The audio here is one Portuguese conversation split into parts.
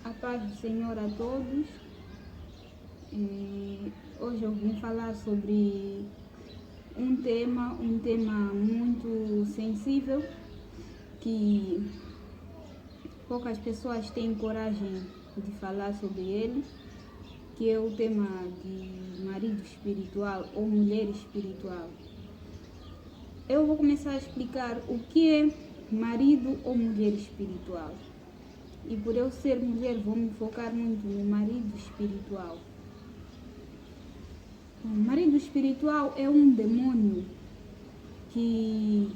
A paz do Senhor a todos. Hoje eu vim falar sobre um tema muito sensível que poucas pessoas têm coragem de falar sobre ele, que é o tema de marido espiritual ou mulher espiritual. Eu vou começar a explicar o que é marido ou mulher espiritual. E por eu ser mulher, vou me focar muito no marido espiritual. O marido espiritual é um demônio que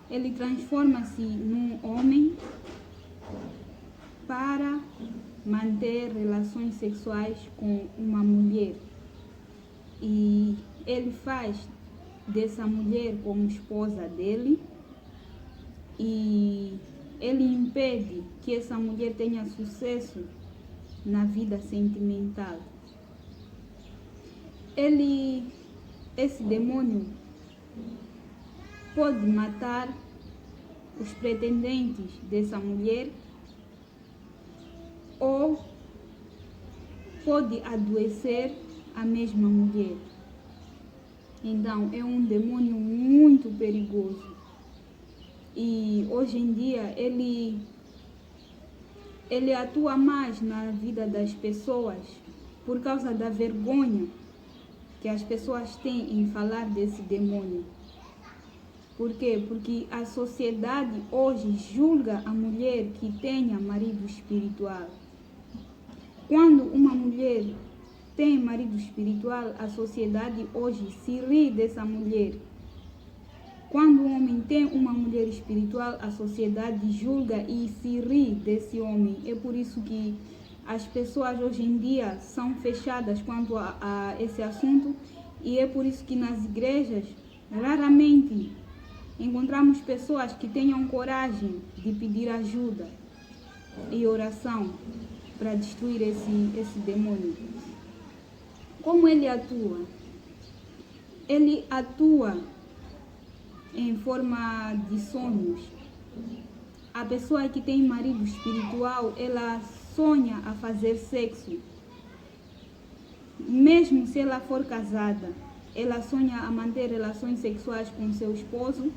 ele transforma-se num homem para manter relações sexuais com uma mulher. E ele faz dessa mulher como esposa dele e ele impede que essa mulher tenha sucesso na vida sentimental. Esse demônio pode matar os pretendentes dessa mulher ou pode adoecer a mesma mulher. Então, é um demônio muito perigoso. E hoje em dia ele atua mais na vida das pessoas por causa da vergonha que as pessoas têm em falar desse demônio. Por quê? Porque a sociedade hoje julga a mulher que tenha marido espiritual. Quando uma mulher tem marido espiritual, a sociedade hoje se ri dessa mulher. Quando um homem tem uma mulher espiritual, a sociedade julga e se ri desse homem. É por isso que as pessoas hoje em dia são fechadas quanto a esse assunto, e é por isso que nas igrejas raramente encontramos pessoas que tenham coragem de pedir ajuda e oração para destruir esse demônio. Como ele atua? Ele atua em forma de sonhos. A pessoa que tem marido espiritual, ela sonha a fazer sexo. Mesmo se ela for casada, ela sonha a manter relações sexuais com seu esposo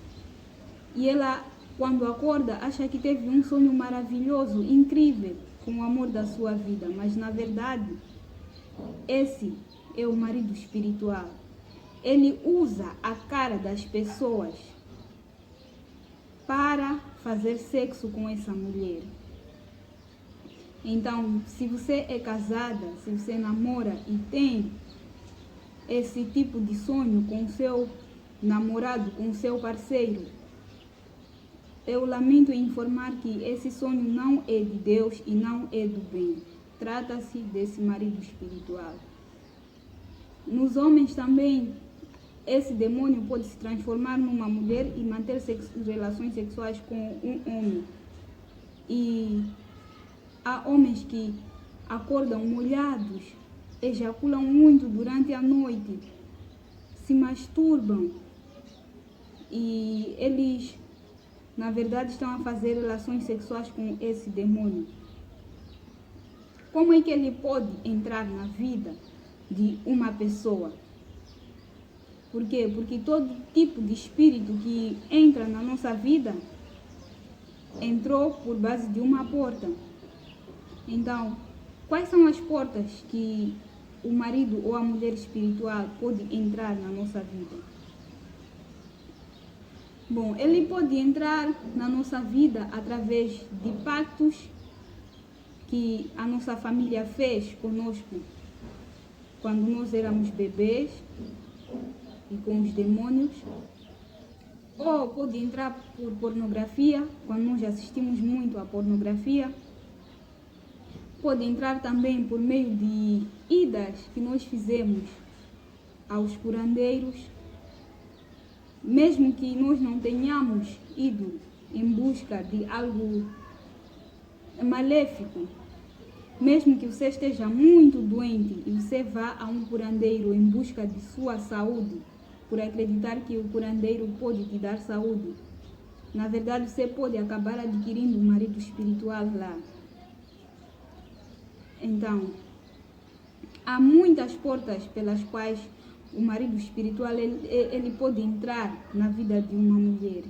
e ela, quando acorda, acha que teve um sonho maravilhoso, incrível, com o amor da sua vida. Mas, na verdade, esse é o marido espiritual. Ele usa a cara das pessoas para fazer sexo com essa mulher. Então, se você é casada, se você namora e tem esse tipo de sonho com seu namorado, com seu parceiro, eu lamento informar que esse sonho não é de Deus e não é do bem. Trata-se desse marido espiritual. Nos homens também, esse demônio pode se transformar numa mulher e manter relações sexuais com um homem. E há homens que acordam molhados, ejaculam muito durante a noite, se masturbam e eles, na verdade, estão a fazer relações sexuais com esse demônio. Como é que ele pode entrar na vida de uma pessoa? Por quê? Porque todo tipo de espírito que entra na nossa vida entrou por base de uma porta. Então, quais são as portas que o marido ou a mulher espiritual pode entrar na nossa vida? Bom, ele pode entrar na nossa vida através de pactos que a nossa família fez conosco quando nós éramos bebês e com os demônios, ou pode entrar por pornografia, quando nós assistimos muito à pornografia. Pode entrar também por meio de idas que nós fizemos aos curandeiros, mesmo que nós não tenhamos ido em busca de algo maléfico. Mesmo que você esteja muito doente e você vá a um curandeiro em busca de sua saúde, por acreditar que o curandeiro pode te dar saúde, na verdade você pode acabar adquirindo um marido espiritual lá. Então, há muitas portas pelas quais o marido espiritual ele pode entrar na vida de uma mulher.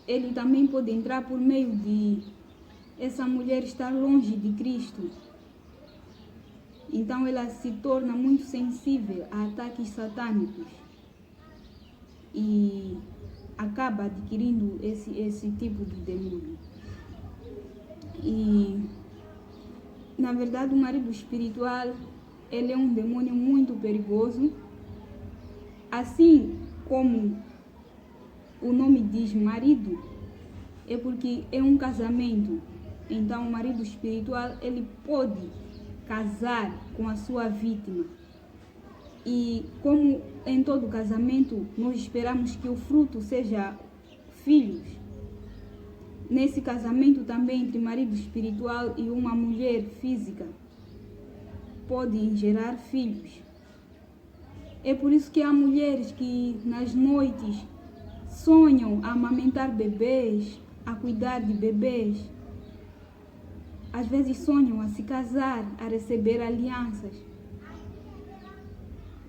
Ele também pode entrar por meio de essa mulher estar longe de Cristo. Então ela se torna muito sensível a ataques satânicos e acaba adquirindo esse tipo de demônio. E, na verdade, o marido espiritual, ele é um demônio muito perigoso. Assim como o nome diz marido, é porque é um casamento. Então, o marido espiritual, ele pode casar com a sua vítima. E como em todo casamento, nós esperamos que o fruto seja filhos. Nesse casamento também, entre marido espiritual e uma mulher física, podem gerar filhos. É por isso que há mulheres que nas noites sonham a amamentar bebês, a cuidar de bebês. Às vezes sonham a se casar, a receber alianças.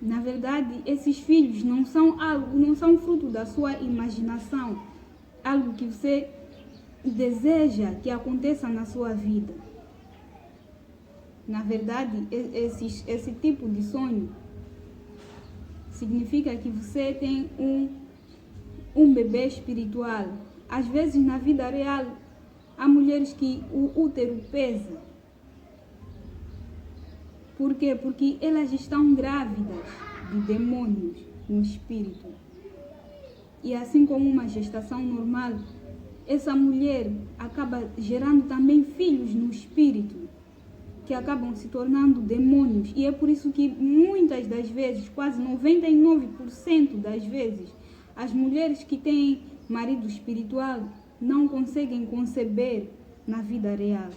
Na verdade, esses filhos não são fruto da sua imaginação, algo que você deseja que aconteça na sua vida. Na verdade, esse tipo de sonho significa que você tem um bebê espiritual. Às vezes, na vida real, há mulheres que o útero pesa. Por quê? Porque elas estão grávidas de demônios no espírito. E assim como uma gestação normal, essa mulher acaba gerando também filhos no espírito, que acabam se tornando demônios. E é por isso que muitas das vezes, quase 99% das vezes, as mulheres que têm marido espiritual não conseguem conceber na vida real.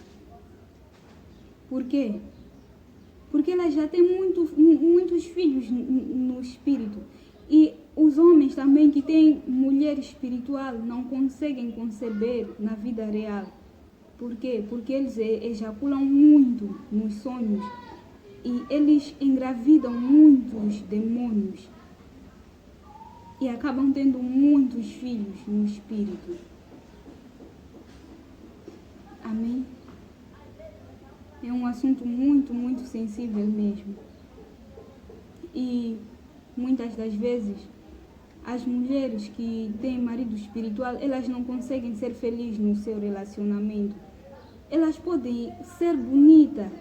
Por quê? Porque elas já têm muitos filhos no espírito. E os homens também que têm mulher espiritual não conseguem conceber na vida real. Por quê? Porque eles ejaculam muito nos sonhos e eles engravidam muitos demônios e acabam tendo muitos filhos no espírito. Amém? É um assunto muito sensível mesmo. E muitas das vezes, as mulheres que têm marido espiritual, elas não conseguem ser felizes no seu relacionamento. Elas podem ser bonitas,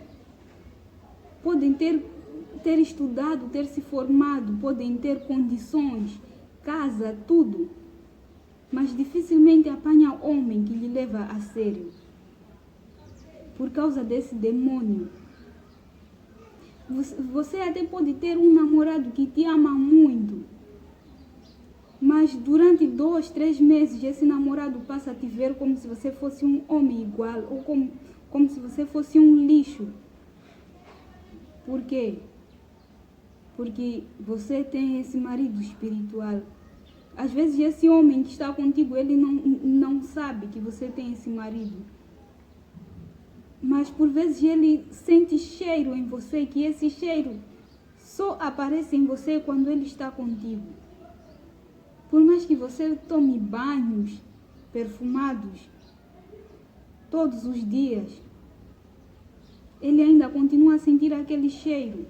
podem ter estudado, ter se formado, podem ter condições, casa, tudo. Mas dificilmente apanha homem que lhe leva a sério. Por causa desse demônio. Você até pode ter um namorado que te ama muito, mas durante 2, 3 meses esse namorado passa a te ver como se você fosse um homem igual, ou como se você fosse um lixo. Por quê? Porque você tem esse marido espiritual. Às vezes esse homem que está contigo, ele não sabe que você tem esse marido. Mas por vezes ele sente cheiro em você, que esse cheiro só aparece em você quando ele está contigo. Por mais que você tome banhos perfumados todos os dias, ele ainda continua a sentir aquele cheiro.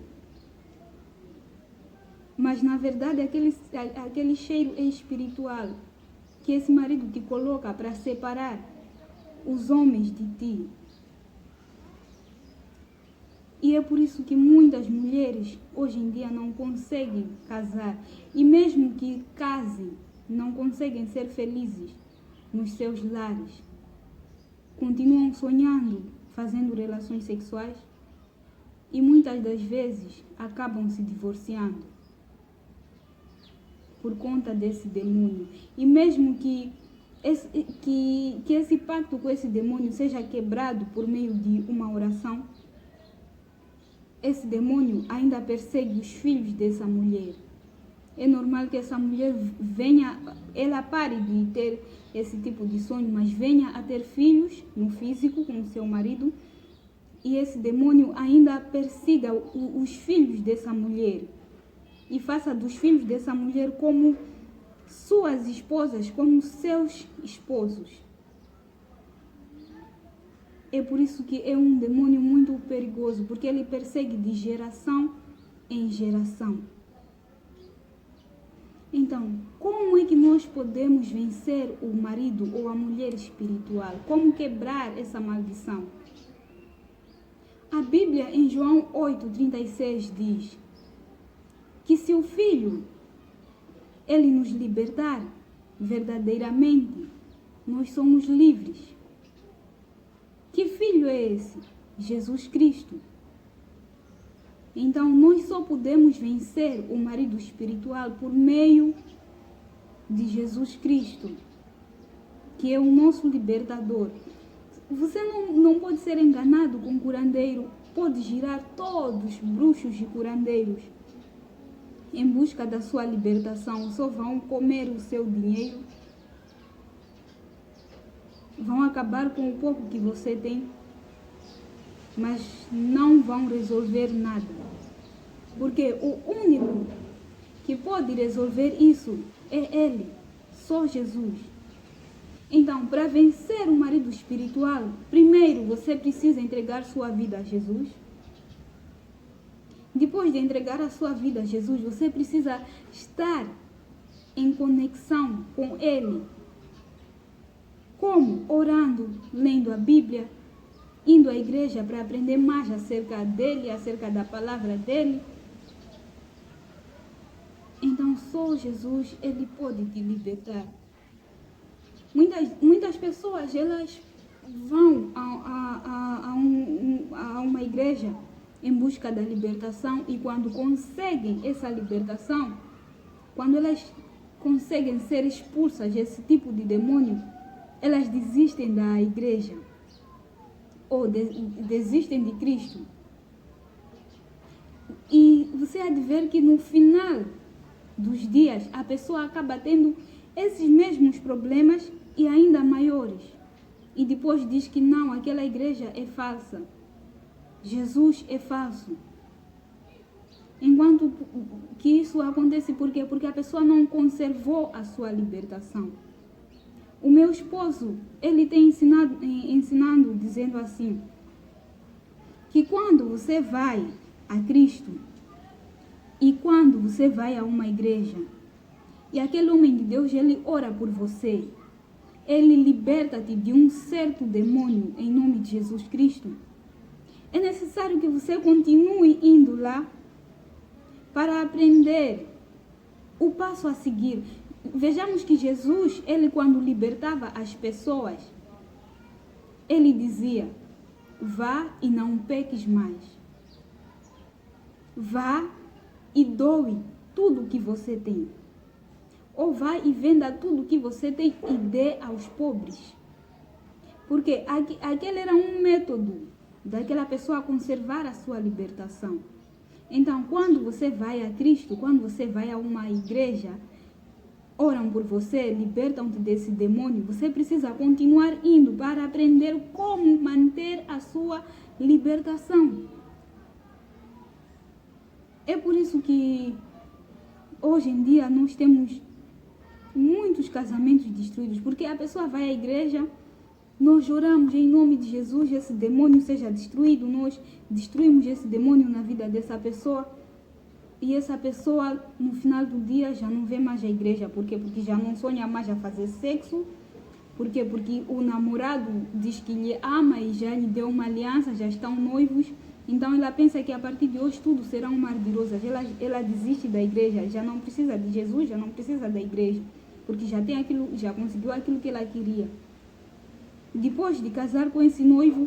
Mas na verdade aquele cheiro é espiritual, que esse marido te coloca para separar os homens de ti. E é por isso que muitas mulheres hoje em dia não conseguem casar. E mesmo que casem, não conseguem ser felizes nos seus lares. Continuam sonhando, fazendo relações sexuais. E muitas das vezes acabam se divorciando por conta desse demônio. E mesmo que esse pacto com esse demônio seja quebrado por meio de uma oração, esse demônio ainda persegue os filhos dessa mulher. É normal que essa mulher ela pare de ter esse tipo de sonho, mas venha a ter filhos no físico com o seu marido, e esse demônio ainda persiga os filhos dessa mulher e faça dos filhos dessa mulher como suas esposas, como seus esposos. É por isso que é um demônio muito perigoso, porque ele persegue de geração em geração. Então, como é que nós podemos vencer o marido ou a mulher espiritual? Como quebrar essa maldição? A Bíblia, em João 8,36, diz que se o Filho, ele nos libertar, verdadeiramente, nós somos livres. Que Filho é esse? Jesus Cristo. Então, nós só podemos vencer o marido espiritual por meio de Jesus Cristo, que é o nosso libertador. Você não pode ser enganado com curandeiro, pode girar todos bruxos e curandeiros em busca da sua libertação, só vão comer o seu dinheiro, vão acabar com o pouco que você tem, mas não vão resolver nada. Porque o único que pode resolver isso é Ele, só Jesus. Então, para vencer o marido espiritual, primeiro você precisa entregar sua vida a Jesus. Depois de entregar a sua vida a Jesus, você precisa estar em conexão com Ele. Como? Orando, lendo a Bíblia, indo à igreja para aprender mais acerca dele, acerca da palavra dele. Então, só Jesus, ele pode te libertar. Muitas pessoas, elas vão a uma igreja em busca da libertação, e quando conseguem essa libertação, quando elas conseguem ser expulsas desse tipo de demônio, elas desistem da igreja ou desistem de Cristo. E você há de ver que no final dos dias a pessoa acaba tendo esses mesmos problemas e ainda maiores. E depois diz que não, aquela igreja é falsa. Jesus é falso. Enquanto que isso acontece, por quê? Porque a pessoa não conservou a sua libertação. O meu esposo, ele tem ensinando, dizendo assim, que quando você vai a Cristo e quando você vai a uma igreja, e aquele homem de Deus, ele ora por você, ele liberta-te de um certo demônio em nome de Jesus Cristo, é necessário que você continue indo lá para aprender o passo a seguir. Vejamos que Jesus, ele quando libertava as pessoas, ele dizia, vá e não peques mais. Vá e doe tudo que você tem. Ou vá e venda tudo que você tem e dê aos pobres. Porque aquele era um método daquela pessoa conservar a sua libertação. Então, quando você vai a Cristo, quando você vai a uma igreja, oram por você, libertam-te desse demônio, você precisa continuar indo para aprender como manter a sua libertação. É por isso que hoje em dia nós temos muitos casamentos destruídos, porque a pessoa vai à igreja, nós oramos em nome de Jesus, esse demônio seja destruído, nós destruímos esse demônio na vida dessa pessoa, e essa pessoa no final do dia já não vê mais a igreja. Por quê? Porque já não sonha mais a fazer sexo. Por quê? Porque o namorado diz que lhe ama e já lhe deu uma aliança, já estão noivos. Então ela pensa que a partir de hoje tudo será um mar de rosas. Ela desiste da igreja, já não precisa de Jesus, já não precisa da igreja, porque já tem aquilo, já conseguiu aquilo que ela queria. Depois de casar com esse noivo,